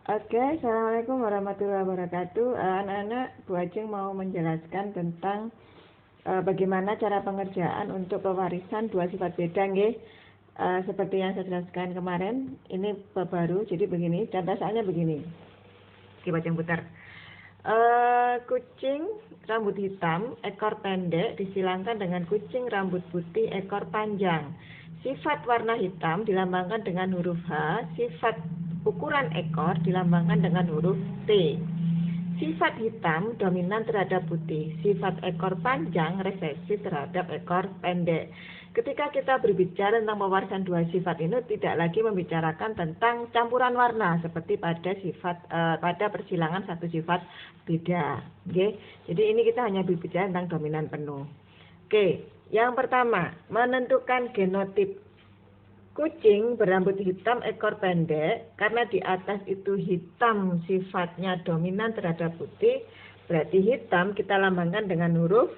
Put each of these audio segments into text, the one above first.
Oke, Assalamualaikum warahmatullahi wabarakatuh. Anak-anak, Bu Ajeng mau menjelaskan tentang bagaimana cara pengerjaan untuk pewarisan dua sifat beda, nggih. Seperti yang saya jelaskan kemarin, ini baru, jadi begini, contoh soalnya begini. Oke, Bu Ajeng putar. Kucing rambut hitam, ekor pendek disilangkan dengan kucing rambut putih, ekor panjang. Sifat warna hitam dilambangkan dengan huruf H, sifat ukuran ekor dilambangkan dengan huruf T. Sifat hitam dominan terhadap putih, sifat ekor panjang resesif terhadap ekor pendek. Ketika kita berbicara tentang pewarisan dua sifat ini tidak lagi membicarakan tentang campuran warna seperti pada persilangan satu sifat beda. Oke. Jadi ini kita hanya berbicara tentang dominan penuh. Oke, yang pertama, menentukan genotip. Kucing berambut hitam ekor pendek, karena di atas itu hitam sifatnya dominan terhadap putih, berarti hitam kita lambangkan dengan huruf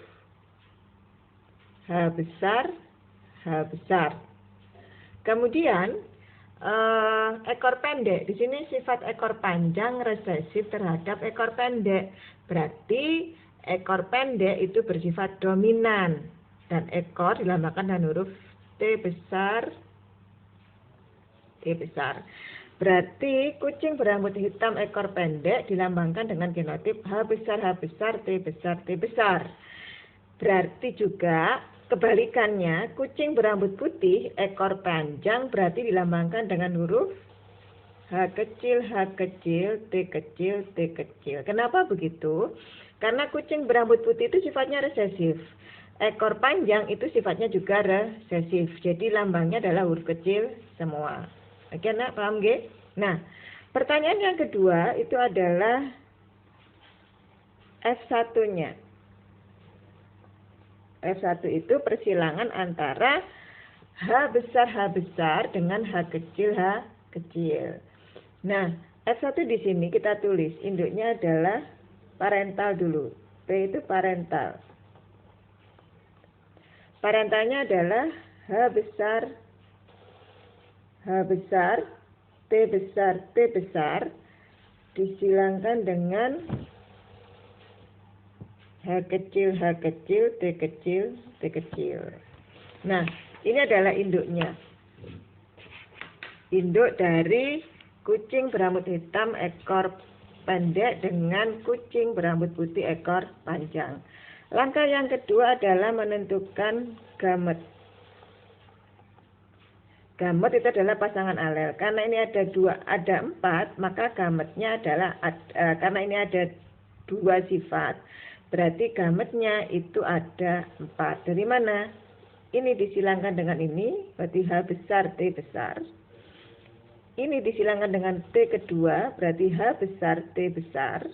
H besar, H besar. Kemudian ekor pendek, di sini sifat ekor panjang resesif terhadap ekor pendek, berarti ekor pendek itu bersifat dominan dan ekor dilambangkan dengan huruf T besar, T besar. Berarti kucing berambut hitam ekor pendek dilambangkan dengan genotip H besar, H besar, T besar, T besar. Berarti juga kebalikannya, kucing berambut putih ekor panjang berarti dilambangkan dengan huruf H kecil, H kecil, T kecil, T kecil. Kenapa begitu? Karena kucing berambut putih itu sifatnya resesif. Ekor panjang itu sifatnya juga resesif. Jadi lambangnya adalah huruf kecil semua. Oke, nak, paham nggih? Nah, pertanyaan yang kedua itu adalah F1-nya. F1 itu persilangan antara H besar dengan H kecil, H kecil. Nah, F1 di sini kita tulis, induknya adalah parental dulu. P itu parental. Parentalnya adalah H besar, T besar, T besar, disilangkan dengan H kecil, T kecil, T kecil. Nah, ini adalah induknya. Induk dari kucing berambut hitam ekor pendek dengan kucing berambut putih ekor panjang. Langkah yang kedua adalah menentukan gamet. Gamet itu adalah pasangan alel. Karena ini ada 4, maka gametnya adalah karena ini ada 2 sifat, berarti gametnya itu ada 4. Dari mana? Ini disilangkan dengan ini, berarti H besar, T besar. Ini disilangkan dengan T kedua, berarti H besar, T besar.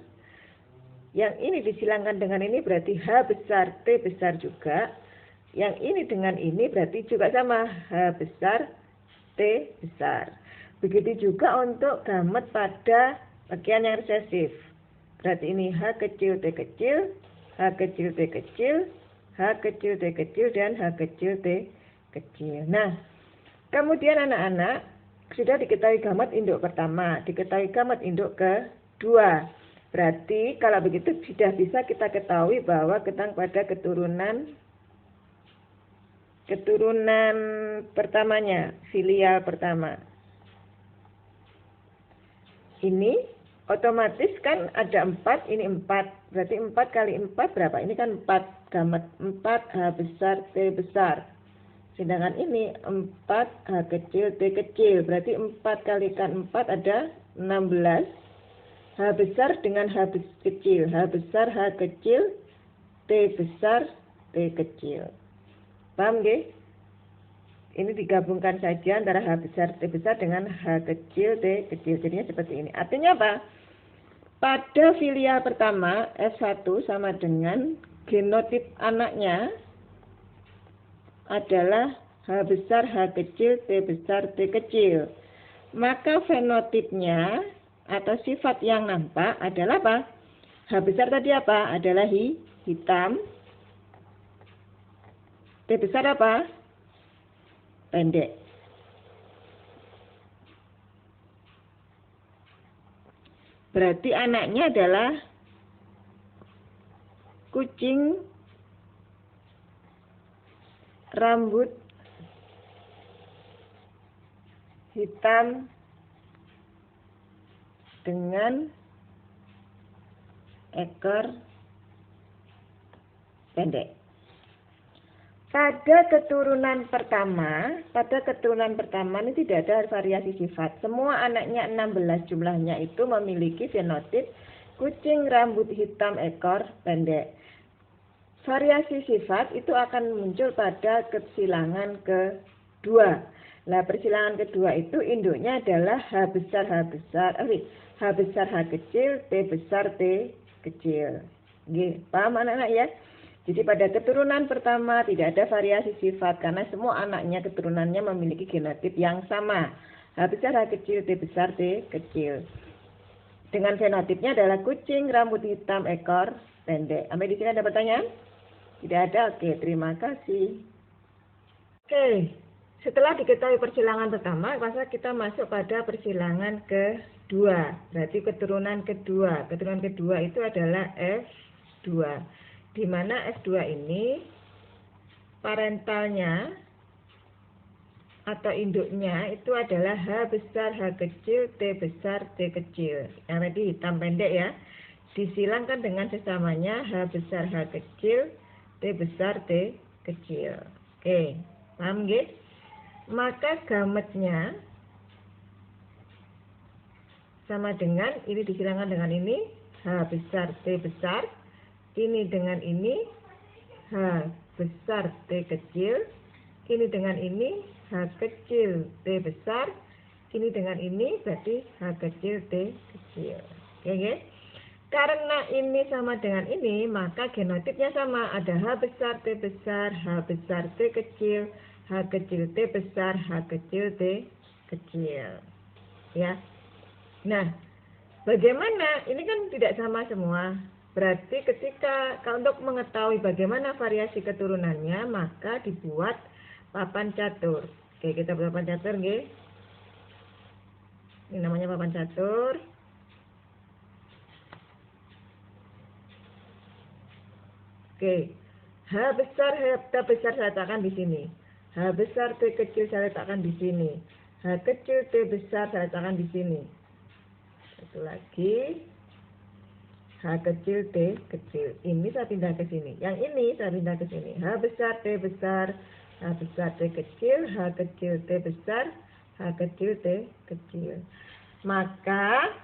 Yang ini disilangkan dengan ini, berarti H besar, T besar juga. Yang ini dengan ini, berarti juga sama, H besar, T besar. Begitu juga untuk gamet pada bagian yang resesif. Berarti ini H kecil, T kecil, H kecil, T kecil, H kecil, T kecil, dan H kecil, T kecil. Nah, kemudian anak-anak sudah diketahui gamet induk pertama, diketahui gamet induk kedua. Berarti kalau begitu sudah bisa kita ketahui bahwa kita pada keturunan pertamanya, filial pertama. Ini otomatis kan ada 4, ini 4. Berarti 4 kali 4 berapa? Ini kan 4 gamet. 4 H besar, T besar. Sedangkan ini 4 H kecil, T kecil. Berarti 4 kalikan 4 ada 16. H besar dengan H kecil. H besar, H kecil, T besar, T kecil. Paham nggih? Ini digabungkan saja antara H besar, T besar dengan H kecil, T kecil. Jadinya seperti ini. Artinya apa? Pada filial pertama, F1 sama dengan genotip anaknya adalah H besar, H kecil, T besar, T kecil. Maka fenotipnya atau sifat yang nampak adalah apa? H besar tadi apa? Adalah hitam. T besar apa? Pendek. Berarti anaknya adalah kucing rambut hitam dengan ekor pendek. Pada keturunan pertama ini tidak ada variasi sifat. Semua anaknya 16 jumlahnya itu memiliki fenotip kucing rambut hitam ekor pendek. Variasi sifat itu akan muncul pada kesilangan kedua. Nah, persilangan kedua itu induknya adalah H besar H kecil, T besar T kecil. Oke, paham anak-anak ya? Jadi pada keturunan pertama tidak ada variasi sifat karena semua anaknya keturunannya memiliki genotip yang sama. H besar H kecil, T besar T kecil. Dengan fenotipnya adalah kucing rambut hitam ekor pendek. Sampai di sini ada pertanyaan? Tidak ada? Oke, terima kasih. Oke, setelah diketahui persilangan pertama, maka kita masuk pada persilangan kedua. Berarti keturunan kedua. Keturunan kedua itu adalah F2. Di mana F2 ini parentalnya atau induknya itu adalah H besar H kecil, T besar T kecil. Yang tadi hitam pendek ya. Disilangkan dengan sesamanya H besar H kecil, T besar T kecil. Oke, paham nggih? Maka gametnya sama dengan ini disilangkan dengan ini H besar T besar. Ini dengan ini H besar T kecil, ini dengan ini H kecil T besar, ini dengan ini berarti H kecil T kecil. Oke, okay? Karena ini sama dengan ini, maka genotipnya sama, ada H besar T besar, H besar T kecil, H kecil T besar, H kecil T kecil. Ya. Nah, bagaimana? Ini kan tidak sama semua. Berarti ketika untuk mengetahui bagaimana variasi keturunannya, maka dibuat papan catur. Oke, kita buat papan catur, nggih. Ini namanya papan catur. Oke, H besar T besar saya letakkan di sini. H besar T kecil saya letakkan di sini. H kecil T besar saya letakkan di sini. Satu lagi. H kecil T kecil. Ini saya pindah ke sini. Yang ini saya pindah ke sini. H besar T besar, H besar T kecil, H kecil T besar, H kecil T kecil. Maka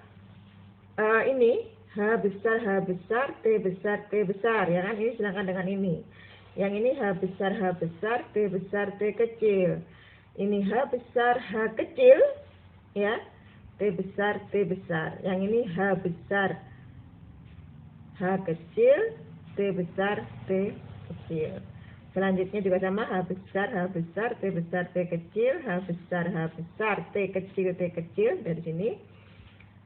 ini H besar T besar T besar. Ya kan? Ini silangkan dengan ini. Yang ini H besar T besar T kecil. Ini H besar H kecil, ya, T besar T besar. Yang ini H besar H kecil, T besar, T kecil. Selanjutnya juga sama H besar, T besar, T kecil, H besar, T kecil, T kecil. Dari sini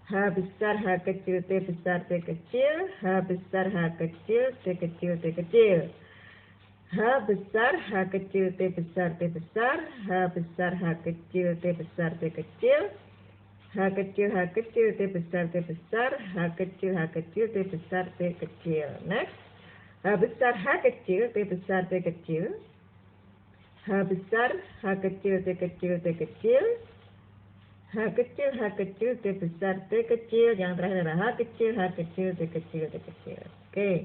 H besar, H kecil, T besar, T kecil, H besar, H kecil, T kecil, T kecil. H besar, H kecil, T besar, T besar, H besar, H kecil, T besar, T kecil. H kecil, T besar, T besar, H kecil, T besar, T kecil. Next, H besar, H kecil, T besar, T kecil. H besar, H kecil, T kecil, T kecil. H kecil, T besar, T kecil. Yang terakhir adalah H kecil, T kecil, T kecil. Oke,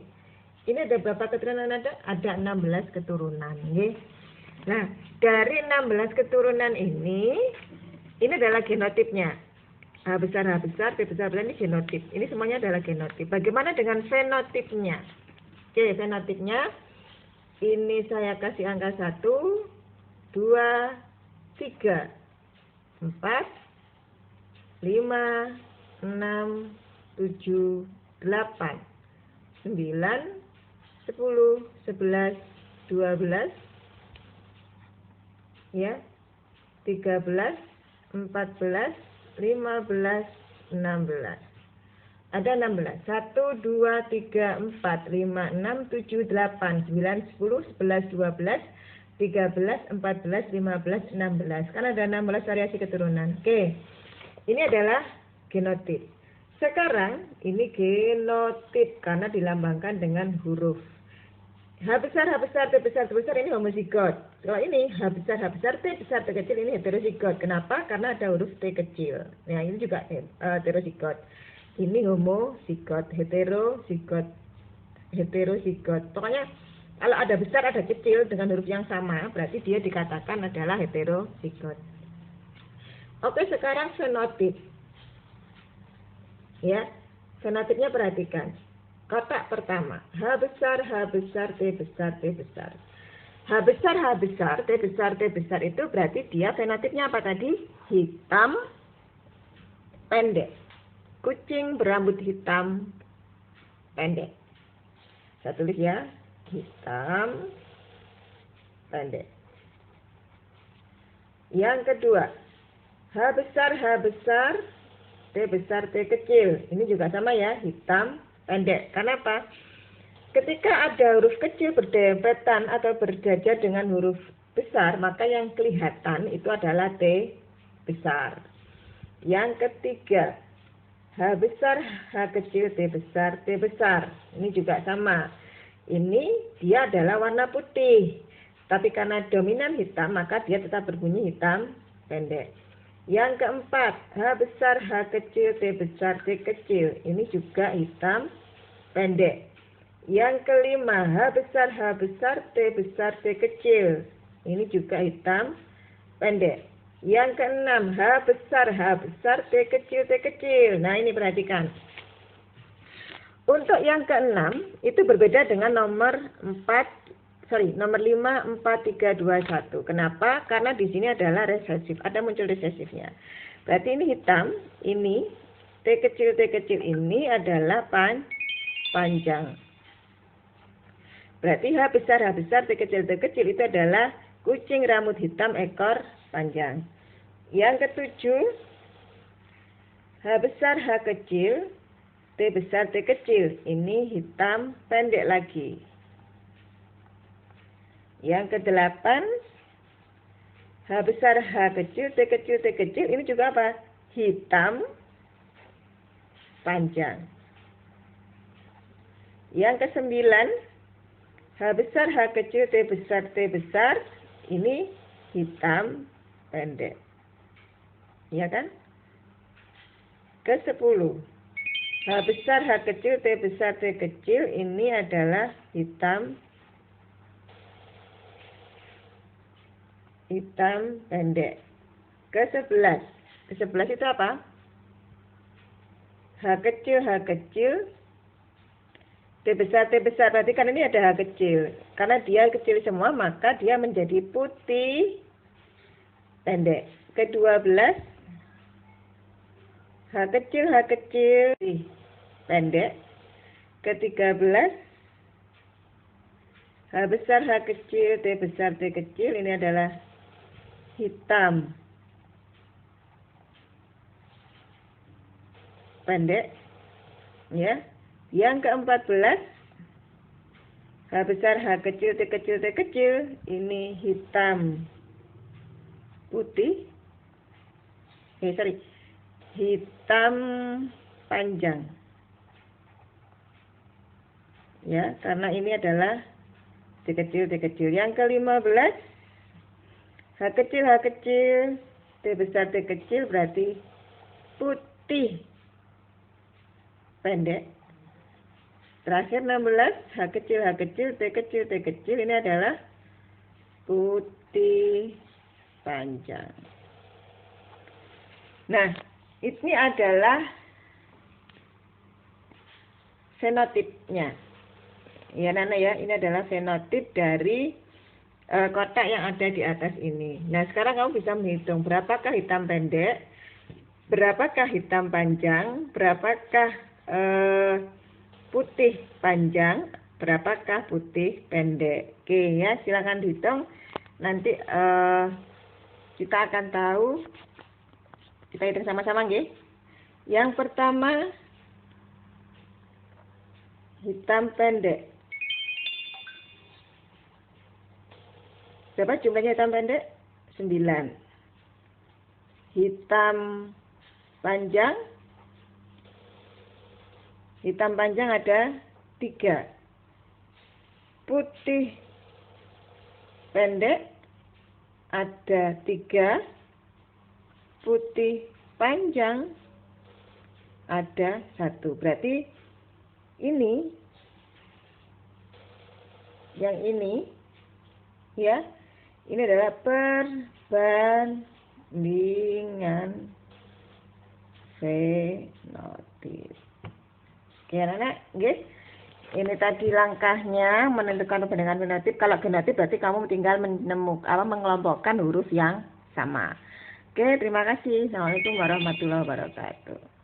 ini ada berapa keturunan ada? Ada 16 keturunan. Oke. Nah, dari 16 keturunan ini adalah genotipnya. H besar, T besar, ini genotip. Ini semuanya adalah genotip. Bagaimana dengan fenotipnya? Oke, fenotipnya. Ini saya kasih angka 1, 2, 3, 4, 5, 6, 7, 8, 9, 10, 11, 12, ya, 13, 14, 15, 16. Ada 16. 1, 2, 3, 4, 5, 6, 7, 8, 9, 10, 11, 12, 13, 14, 15, 16. Kan ada 16 variasi keturunan. Oke. Ini adalah genotip. Sekarang ini genotip karena dilambangkan dengan huruf. H besar, H besar, T besar, T besar ini homozigot. Kalau ini H besar, H besar, T besar, T kecil ini heterozigot. Kenapa? Karena ada huruf T kecil. Nah ini juga heterozigot. Ini homozigot, heterozigot, heterozigot. Pokoknya kalau ada besar ada kecil dengan huruf yang sama, berarti dia dikatakan adalah heterozigot. Oke, sekarang fenotip. Ya, fenotipnya perhatikan. Kotak pertama, H besar, H besar, T besar, T besar. H besar, H besar, T besar, T besar itu berarti dia fenotipnya apa tadi? Hitam, pendek. Kucing berambut hitam, pendek. Saya tulis ya, hitam, pendek. Yang kedua, H besar, H besar, T besar, T kecil. Ini juga sama ya, hitam, pendek. Kenapa? Ketika ada huruf kecil berdempetan atau berjajar dengan huruf besar, maka yang kelihatan itu adalah T besar. Yang ketiga, H besar, H kecil, T besar, T besar. Ini juga sama. Ini dia adalah warna putih. Tapi karena dominan hitam, maka dia tetap berbunyi hitam, pendek. Yang keempat, H besar, H kecil, T besar, T kecil. Ini juga hitam, pendek. Yang kelima, H besar, H besar, T besar, T kecil. Ini juga hitam, pendek. Yang keenam, H besar, H besar, T kecil, T kecil. Nah ini perhatikan. Untuk yang keenam, itu berbeda dengan nomor 5, 4, 3, 2, 1. Kenapa? Karena di sini adalah resesif, ada muncul resesifnya. Berarti ini hitam, ini T kecil ini adalah panjang. Berarti H besar, T kecil itu adalah kucing rambut hitam ekor panjang. Yang ketujuh, H besar, H kecil, T besar, T kecil. Ini hitam pendek lagi. Yang kedelapan, H besar, H kecil, T kecil, T kecil. Ini juga apa? Hitam panjang. Yang kesembilan, H besar, H kecil, T besar, T besar. Ini hitam pendek. Ya kan? Ke-10. H besar, H kecil, T besar, T kecil. Ini adalah hitam pendek. Ke-11. Ke-11 itu apa? H kecil, T besar. Berarti kan ini ada H kecil. Karena dia kecil semua, maka dia menjadi putih pendek. Ke-12. H kecil, pendek. Ke-13. H besar, H kecil, T besar, T kecil. Ini adalah hitam pendek. Ya. Yang ke-14. H besar, H kecil, T kecil, T kecil. Ini hitam putih. Hitam panjang. Ya, karena ini adalah T kecil. Yang ke-15, H kecil, T besar, T kecil berarti putih pendek. Terakhir 16, H kecil, T kecil, ini adalah putih panjang. Nah, ini adalah fenotipnya. Ya Nana ya, ini adalah fenotip dari kotak yang ada di atas ini. Nah, sekarang kamu bisa menghitung berapakah hitam pendek, berapakah hitam panjang, berapakah putih panjang, berapakah putih pendek. Oke ya, silakan dihitung. Nanti kita akan tahu. Kita hitung sama-sama nggih. Yang pertama, hitam pendek. Berapa jumlahnya hitam pendek? 9. Hitam panjang Hitam panjang ada 3. Putih pendek ada 3. Putih panjang ada 1. Berarti ini, yang ini, ya, ini adalah perbandingan fenotip. Oke, anak-anak, guys. Ini tadi langkahnya menentukan perbandingan fenotip. Kalau genotip berarti kamu tinggal mengelompokkan huruf yang sama. Oke, terima kasih. Assalamualaikum warahmatullahi wabarakatuh.